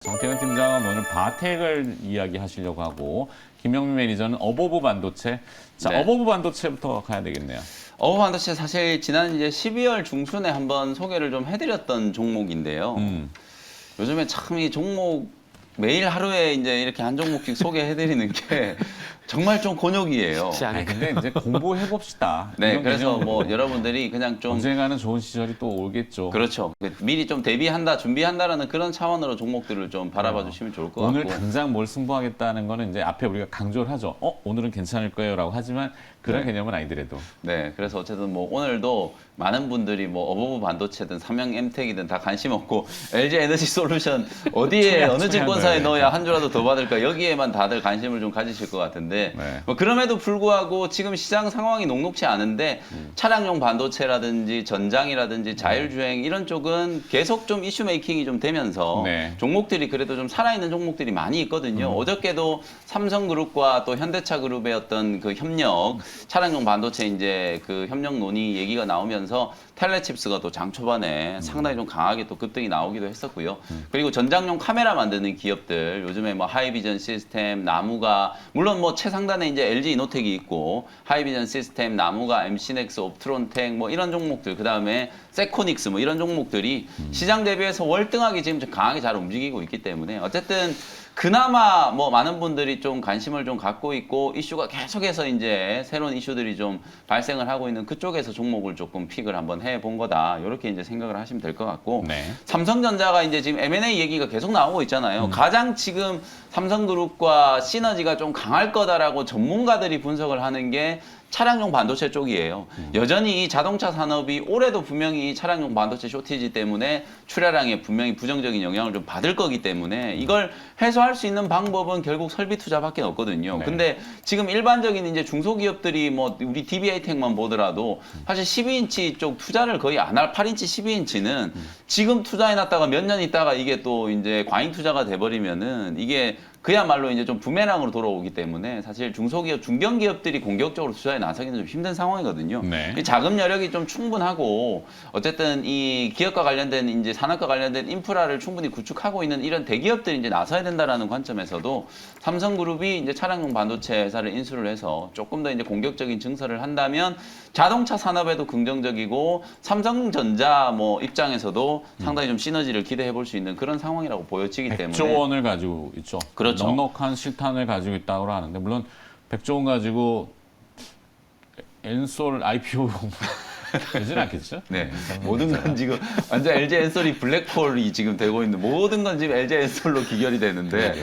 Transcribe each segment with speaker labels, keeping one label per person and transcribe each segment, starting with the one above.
Speaker 1: 정태근 팀장은 오늘 바텍을 이야기하시려고 하고 김영민 매니저는 어버브 반도체. 자,
Speaker 2: 네.
Speaker 1: 어버브 반도체부터 가야 되겠네요.
Speaker 2: 어버반도체 사실 지난 이제 12월 중순에 한번 소개를 좀 해드렸던 종목인데요. 요즘에 참 이 종목 매일 하루에 이제 이렇게 한 종목씩 소개해드리는 게 정말 좀 곤욕이에요.
Speaker 1: 아니, 근데 이제 공부해 봅시다.
Speaker 2: 네, 그래서 뭐 여러분들이 그냥 좀
Speaker 1: 언젠가는 좋은 시절이 또 오겠죠.
Speaker 2: 그렇죠. 미리 좀 대비한다, 준비한다라는 그런 차원으로 종목들을 좀 바라봐 주시면 좋을 것
Speaker 1: 오늘
Speaker 2: 같고.
Speaker 1: 당장 뭘 승부하겠다는 거는 이제 앞에 우리가 강조를 하죠. 오늘은 괜찮을 거예요라고 하지만 그런 개념은 아니더라도.
Speaker 2: 네, 그래서 어쨌든 뭐 오늘도 많은 분들이 뭐 어버브 반도체든 삼양 엠텍이든 다 관심 없고 LG 에너지 솔루션 어디에 어느 증권사에 넣어야 한 주라도 더 받을까 여기에만 다들 관심을 좀 가지실 것 같은데
Speaker 1: 네.
Speaker 2: 뭐 그럼에도 불구하고 지금 시장 상황이 녹록치 않은데 차량용 반도체라든지 전장이라든지 자율주행 이런 쪽은 계속 좀 이슈 메이킹이 좀 되면서
Speaker 1: 네.
Speaker 2: 종목들이 그래도 좀 살아있는 종목들이 많이 있거든요. 어저께도 삼성그룹과 또 현대차그룹의 어떤 그 협력 차량용 반도체 이제 그 협력 논의 얘기가 나오면서 텔레칩스가 또 장 초반에 상당히 좀 강하게 또 급등이 나오기도 했었고요. 그리고 전장용 카메라 만드는 기업들 요즘에 뭐 하이비전 시스템, 나무가 물론 뭐 최상단에 이제 LG 이노텍이 있고 하이비전 시스템, 나무가, MC넥스, 옵트론텍 뭐 이런 종목들 그다음에 세코닉스 뭐 이런 종목들이 시장 대비해서 월등하게 지금 좀 강하게 잘 움직이고 있기 때문에 어쨌든 그나마 뭐 많은 분들이 좀 관심을 좀 갖고 있고 이슈가 계속해서 이제 새로운 이슈들이 좀 발생을 하고 있는 그쪽에서 종목을 조금 픽을 한번 해본 거다. 이렇게 이제 생각을 하시면 될 것 같고
Speaker 1: 네.
Speaker 2: 삼성전자가 이제 지금 M&A 얘기가 계속 나오고 있잖아요. 가장 지금 삼성그룹과 시너지가 좀 강할 거다라고 전문가들이 분석을 하는 게 차량용 반도체 쪽이에요. 여전히 이 자동차 산업이 올해도 분명히 이 차량용 반도체 쇼티지 때문에 출하량에 분명히 부정적인 영향을 좀 받을 거기 때문에 이걸 해소할 수 있는 방법은 결국 설비 투자밖에 없거든요.
Speaker 1: 네.
Speaker 2: 근데 지금 일반적인 이제 중소기업들이 뭐 우리 DBA텍만 보더라도 사실 12인치 쪽 투자를 거의 안 할 8인치 12인치는 지금 투자해놨다가 몇 년 있다가 이게 또 이제 과잉 투자가 돼버리면은 이게 그야말로 이제 좀 부메랑으로 돌아오기 때문에 사실 중소기업, 중견기업들이 공격적으로 투자에 나서기는 좀 힘든 상황이거든요.
Speaker 1: 네.
Speaker 2: 이 자금 여력이 좀 충분하고 어쨌든 이 기업과 관련된 이제 산업과 관련된 인프라를 충분히 구축하고 있는 이런 대기업들이 이제 나서야 된다라는 관점에서도 삼성그룹이 이제 차량용 반도체 회사를 인수를 해서 조금 더 이제 공격적인 증설을 한다면 자동차 산업에도 긍정적이고 삼성전자 뭐 입장에서도 상당히 좀 시너지를 기대해 볼 수 있는 그런 상황이라고 보여지기 때문에
Speaker 1: 100조 원을 가지고 있죠.
Speaker 2: 그렇죠.
Speaker 1: 넉넉한 실탄을 가지고 있다고 하는데 물론 100조 원 가지고 엔솔 IPO 되진 않겠죠?
Speaker 2: 네. 모든 건 지금 완전 LG 엔솔이 블랙홀이 지금 되고 있는 모든 건 지금 LG 엔솔로 귀결이 되는데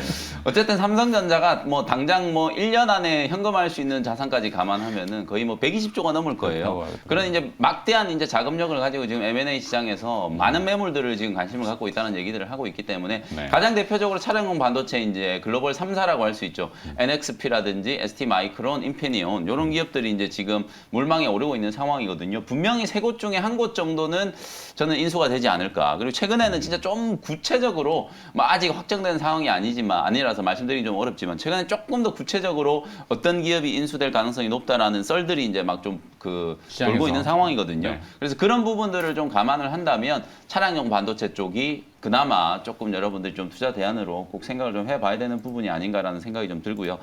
Speaker 2: 어쨌든 삼성전자가 뭐 당장 뭐 1년 안에 현금화할 수 있는 자산까지 감안하면은 거의 뭐 120조가 넘을 거예요. 그런 이제 막대한 이제 자금력을 가지고 지금 M&A 시장에서 많은 매물들을 지금 관심을 갖고 있다는 얘기들을 하고 있기 때문에
Speaker 1: 네.
Speaker 2: 가장 대표적으로 차량용 반도체 이제 글로벌 3사라고 할 수 있죠. NXP라든지 ST마이크론, 인피니온 이런 기업들이 이제 지금 물망에 오르고 있는 상황이거든요. 분명히 세 곳 중에 한 곳 정도는 저는 인수가 되지 않을까. 그리고 최근에는 진짜 좀 구체적으로 뭐 아직 확정된 상황이 아니라서 말씀드리기 좀 어렵지만 최근에 조금 더 구체적으로 어떤 기업이 인수될 가능성이 높다라는 썰들이 이제 막 좀 그 돌고 있는 상황이거든요.
Speaker 1: 네.
Speaker 2: 그래서 그런 부분들을 좀 감안을 한다면 차량용 반도체 쪽이 그나마 조금 여러분들이 좀 투자 대안으로 꼭 생각을 좀 해봐야 되는 부분이 아닌가라는 생각이 좀 들고요.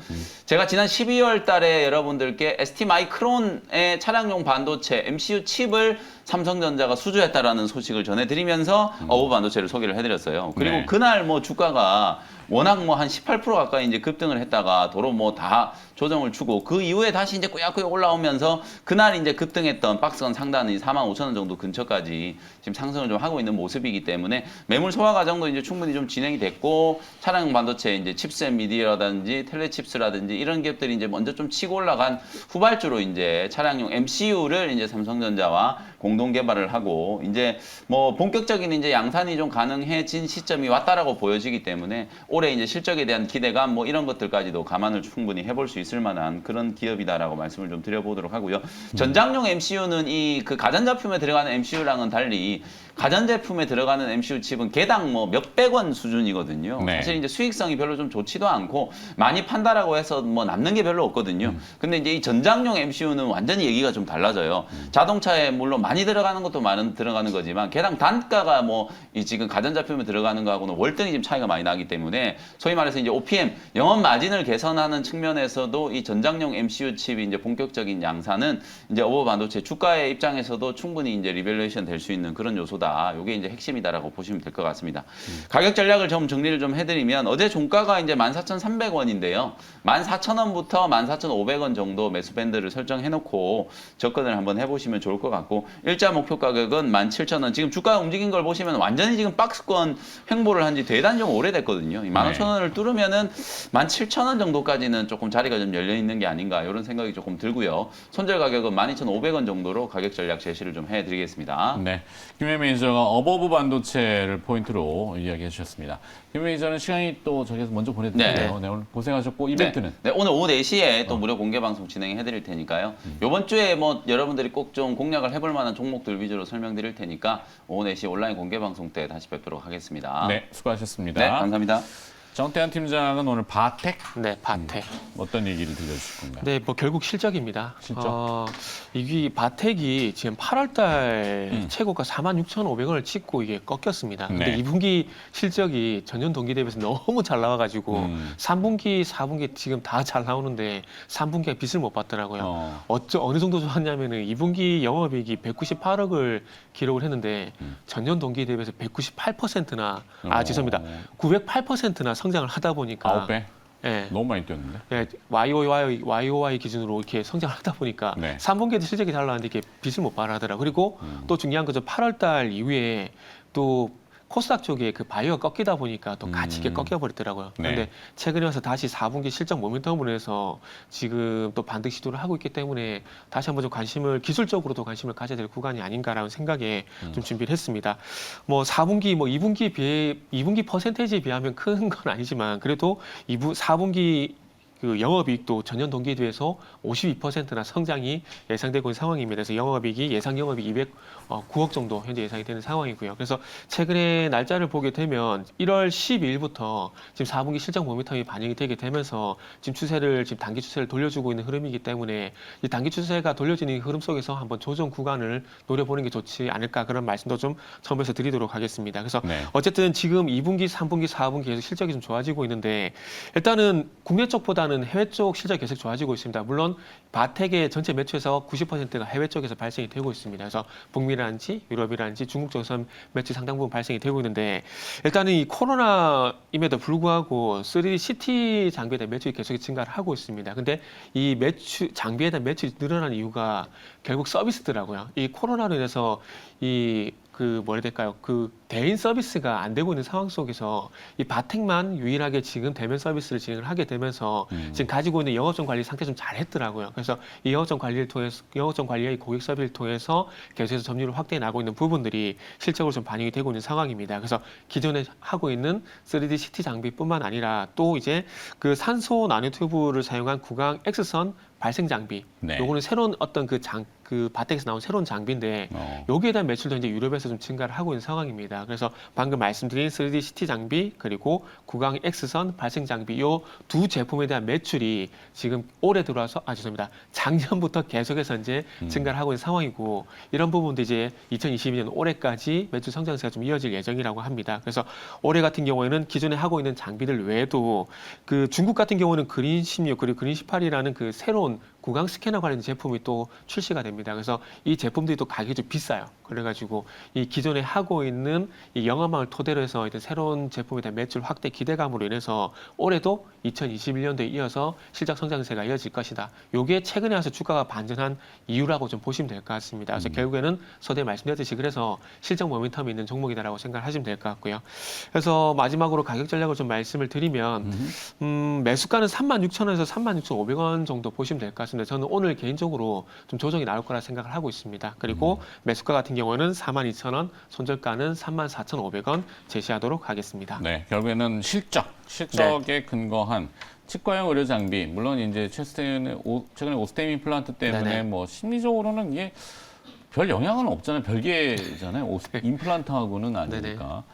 Speaker 2: 제가 지난 12월 달에 여러분들께 ST마이크론의 차량용 반도체 MCU 칩을 삼성전자가 수주했다라는 소식을 전해드리면서 어부 반도체를 소개를 해드렸어요. 그리고
Speaker 1: 네.
Speaker 2: 그날 뭐 주가가 워낙 뭐 한 18% 가까이 이제 급등을 했다가 도로 뭐 다 조정을 주고 그 이후에 다시 이제 꾸역꾸역 올라오면서 그날 이제 급등했던 박스권 상단이 45,000원 정도 근처까지 지금 상승을 좀 하고 있는 모습이기 때문에 매물 소화 과정도 이제 충분히 좀 진행이 됐고 차량 반도체 이제 칩셋 미디어라든지 텔레칩스라든지 이런 기업들이 이제 먼저 좀 치고 올라간 후발주로 이제 차량용 MCU를 이제 삼성전자와 공동 개발을 하고 이제 뭐 본격적인 이제 양산이 좀 가능해진 시점이 왔다라고 보여지기 때문에 올해 이제 실적에 대한 기대감 뭐 이런 것들까지도 감안을 충분히 해볼 수 있을 만한 그런 기업이다라고 말씀을 좀 드려보도록 하고요. 전장용 MCU는 이 그 가전제품에 들어가는 MCU랑은 달리 가전제품에 들어가는 MCU 칩은 개당 뭐 몇백 원 수준이거든요.
Speaker 1: 네.
Speaker 2: 사실 이제 수익성이 별로 좀 좋지도 않고 많이 판다라고 해서 뭐 남는 게 별로 없거든요. 근데 이제 이 전장용 MCU는 완전히 얘기가 좀 달라져요. 자동차에 물론 많이 들어가는 것도 많은 들어가는 거지만 개당 단가가 뭐 이 지금 가전제품에 들어가는 거하고는 월등히 지금 차이가 많이 나기 때문에 소위 말해서 이제 OPM 영업 마진을 개선하는 측면에서도 이 전장용 MCU 칩이 이제 본격적인 양산은 이제 어버 반도체 주가의 입장에서도 충분히 이제 리밸류에이션 될 수 있는 그런 요소다. 이게 이제 핵심이다라고 보시면 될 것 같습니다. 가격 전략을 좀 정리를 좀 해드리면 어제 종가가 이제 14,300원인데요. 14,000원부터 14,500원 정도 매수 밴드를 설정해놓고 접근을 한번 해보시면 좋을 것 같고 일자 목표 가격은 17,000원. 지금 주가 움직인 걸 보시면 완전히 지금 박스권 횡보를 한 지 대단히 좀 오래됐거든요. 이 15,000원을 뚫으면은 17,000원 정도까지는 조금 자리가 좀 열려 있는 게 아닌가 이런 생각이 조금 들고요. 손절 가격은 12,500원 정도로 가격 전략 제시를 좀 해드리겠습니다.
Speaker 1: 네, 김혜 매니저가 어버브 반도체를 포인트로 이야기해 주셨습니다. 김혜 매니저는 시간이 또 저기서 먼저 보내드릴게요. 네, 오늘 고생하셨고 이벤트는?
Speaker 2: 네, 오늘 오후 4시에 또 무료 공개 방송 진행해 드릴 테니까요. 이번 주에 뭐 여러분들이 꼭 좀 공략을 해볼 만한 종목들 위주로 설명드릴 테니까 오후 4시 온라인 공개 방송 때 다시 뵙도록 하겠습니다.
Speaker 1: 네, 수고하셨습니다.
Speaker 2: 네, 감사합니다.
Speaker 1: 정태환 팀장은 오늘 바텍
Speaker 3: 네, 바텍.
Speaker 1: 어떤 얘기를 들려주실 건가요?
Speaker 3: 네, 뭐 결국 실적입니다.
Speaker 1: 실적?
Speaker 3: 이게 바텍이 지금 8월달 최고가 46,500원을 찍고 이게 꺾였습니다. 근데
Speaker 1: 네.
Speaker 3: 2분기 실적이 전년 동기 대비해서 너무 잘 나와가지고 3분기, 4분기 지금 다 잘 나오는데 3분기에 빚을 못 받더라고요. 어느 정도 좋았냐면은 2분기 영업이익이 198억을 기록을 했는데 전년 동기 대비해서 198%나 죄송합니다. 908%나 성장을 하다 보니까
Speaker 1: 9배?
Speaker 3: 예.
Speaker 1: 너무 많이 뛰었는데?
Speaker 3: 예, YOY 기준으로 이렇게 성장을 하다 보니까
Speaker 1: 네.
Speaker 3: 3분기에도 실적이 잘 나왔는데 이게 빚을 못 발하더라. 그리고 또 중요한 것은 8월달 이후에 또 코스닥 쪽에 그 바이오가 꺾이다 보니까 또 같이 이렇게 꺾여버리더라고요.
Speaker 1: 네.
Speaker 3: 그런데 최근에 와서 다시 4분기 실적 모멘텀으로 해서 지금 또 반등 시도를 하고 있기 때문에 다시 한번 좀 기술적으로도 관심을 가져야 될 구간이 아닌가라는 생각에 좀 준비를 했습니다. 뭐 4분기, 뭐 2분기 퍼센테이지에 비하면 큰 건 아니지만 그래도 4분기 그 영업이익도 전년 동기에 비해서 52%나 성장이 예상되고 있는 상황입니다. 그래서 예상 영업이익 209억 정도 현재 예상이 되는 상황이고요. 그래서 최근에 날짜를 보게 되면 1월 12일부터 지금 4분기 실적 모멘텀이 반영이 되게 되면서 지금 단기 추세를 돌려주고 있는 흐름이기 때문에 이 단기 추세가 돌려지는 흐름 속에서 한번 조정 구간을 노려보는 게 좋지 않을까 그런 말씀도 좀 첨부해서 드리도록 하겠습니다. 그래서
Speaker 1: 네.
Speaker 3: 어쨌든 지금 2분기, 3분기, 4분기 계속 실적이 좀 좋아지고 있는데 일단은 국내 쪽보다는 해외 쪽 실적이 계속 좋아지고 있습니다. 물론 바텍의 전체 매출에서 90%가 해외 쪽에서 발생이 되고 있습니다. 그래서 북미라든지 유럽이라든지 중국 쪽에서 매출 상당 부분 발생이 되고 있는데 일단은 이 코로나임에도 불구하고 3D CT 장비에 대한 매출이 계속 증가를 하고 있습니다. 근데 이 장비에 대한 매출이 늘어난 이유가 결국 서비스더라고요. 이 코로나로 인해서 그 대인 서비스가 안 되고 있는 상황 속에서 이 바텍만 유일하게 지금 대면 서비스를 진행을 하게 되면서 지금 가지고 있는 영업점 관리 상태 좀 잘했더라고요. 그래서 이 영업점 관리의 고객 서비스를 통해서 계속해서 점유율을 확대해 나가고 있는 부분들이 실적으로 좀 반영이 되고 있는 상황입니다. 그래서 기존에 하고 있는 3D CT 장비뿐만 아니라 또 이제 그 산소 나노튜브를 사용한 구강 X선 발생 장비.
Speaker 1: 네.
Speaker 3: 요거는 새로운 어떤 그 바텍에서 나온 새로운 장비인데 여기에 대한 매출도 이제 유럽에서 좀 증가를 하고 있는 상황입니다. 그래서 방금 말씀드린 3D CT 장비 그리고 구강 X선 발생 장비 요 두 제품에 대한 매출이 지금 올해 들어와서 작년부터 계속해서 이제 증가를 하고 있는 상황이고 이런 부분도 이제 2022년 올해까지 매출 성장세가 좀 이어질 예정이라고 합니다. 그래서 올해 같은 경우에는 기존에 하고 있는 장비들 외에도 그 중국 같은 경우는 그린 16 그리고 그린 18이라는 그 새로운 구강 스캐너 관련 제품이 또 출시가 됩니다. 그래서 이 제품들이 또 가격이 좀 비싸요. 그래가지고 이 기존에 하고 있는 이 영업망을 토대로 해서 새로운 제품에 대한 매출 확대 기대감으로 인해서 올해도 2021년도에 이어서 실적 성장세가 이어질 것이다. 요게 최근에 와서 주가가 반전한 이유라고 좀 보시면 될 것 같습니다. 그래서 결국에는 서두에 말씀드렸듯이 그래서 실적 모멘텀이 있는 종목이다라고 생각하시면 될 것 같고요. 그래서 마지막으로 가격 전략을 좀 말씀을 드리면 매수가는 36,000원에서 36,500원 정도 보시면 될 것 같습니다. 저는 오늘 개인적으로 좀 조정이 나올 거라 생각을 하고 있습니다. 그리고 매수가 같은 경우는 42,000원, 손절가는 34,500원 제시하도록 하겠습니다.
Speaker 1: 네, 결국에는 실적에 근거한 치과용 의료 장비, 물론 이제 최근에 오스템 임플란트 때문에
Speaker 3: 네네.
Speaker 1: 뭐 심리적으로는 이게 별 영향은 없잖아요. 별개잖아요.
Speaker 3: 네.
Speaker 1: 임플란트하고는 아니니까.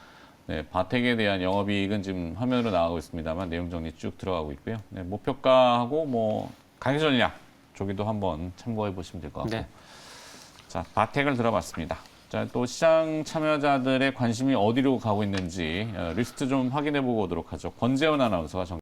Speaker 1: 네, 바텍에 대한 영업이익은 지금 화면으로 나가고 있습니다만 내용 정리 쭉 들어가고 있고요. 네, 목표가하고 뭐 가격 전략 저기도 한번 참고해 보시면 될 것 같고.
Speaker 3: 네.
Speaker 1: 자, 바텍을 들어봤습니다. 자, 또 시장 참여자들의 관심이 어디로 가고 있는지 리스트 좀 확인해 보고 오도록 하죠. 권재현 아나운서가